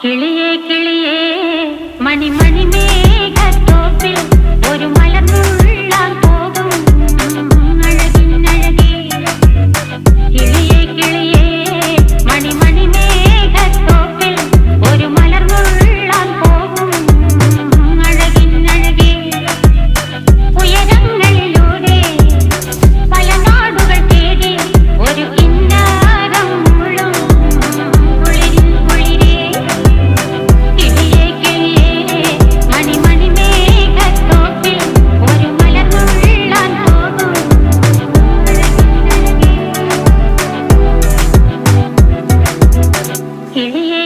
കിളിയേ കിളിയേ മണിമണി മേഘത്തോപ്പിൽ ഒരു മലർന്നുള്ളാൻ പോകും അഴകിനഴകേ. കിളിയേ കിളിയേ മണിമണി മേഘത്തോപ്പിൽ ഒരു മലർന്നുള്ളാൻ പോകും അഴകിനഴകേ. ഉയരങ്ങളിലൂടെ പല നാടുകൾ തേടി ഒരു കിന്നാരം മുള്ളും കുളിരിൻ കുളിരേ. കിളിയേ കിളിയേ മണിമണി മേഘത്തോപ്പിൽ ഒരു മലർന്നുള്ളാൻ പോകും അഴകിനഴകേ. കിളിയേ